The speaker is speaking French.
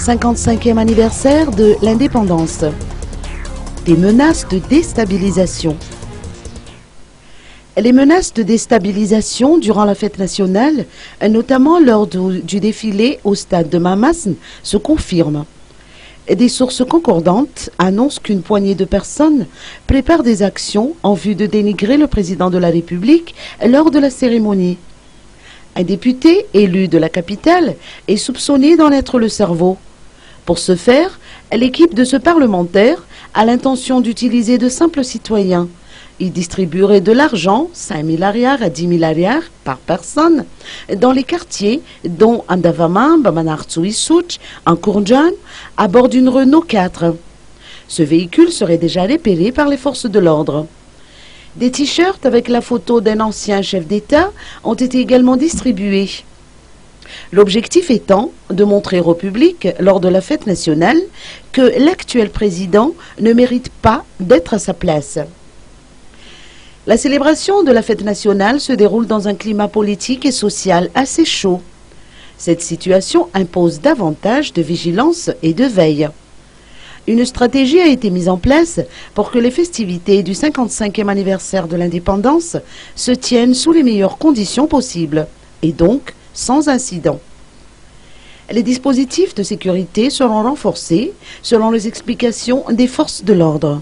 55e anniversaire de l'indépendance. Des menaces de déstabilisation. Les menaces de déstabilisation durant la fête nationale, notamment lors du défilé au stade de Mamassn, se confirment. Des sources concordantes annoncent qu'une poignée de personnes préparent des actions en vue de dénigrer le président de la République lors de la cérémonie. Un député élu de la capitale est soupçonné d'en être le cerveau. Pour ce faire, l'équipe de ce parlementaire a l'intention d'utiliser de simples citoyens. Il distribuerait de l'argent, 5 000 ariars à 10 000 ariars par personne, dans les quartiers, dont Andavaman, Bamanartsuisouch, en Kourjan, à bord d'une Renault 4. Ce véhicule serait déjà repéré par les forces de l'ordre. Des t-shirts avec la photo d'un ancien chef d'État ont été également distribués. L'objectif étant de montrer au public, lors de la fête nationale, que l'actuel président ne mérite pas d'être à sa place. La célébration de la fête nationale se déroule dans un climat politique et social assez chaud. Cette situation impose davantage de vigilance et de veille. Une stratégie a été mise en place pour que les festivités du 55e anniversaire de l'indépendance se tiennent sous les meilleures conditions possibles, et donc sans incident. Les dispositifs de sécurité seront renforcés selon les explications des forces de l'ordre.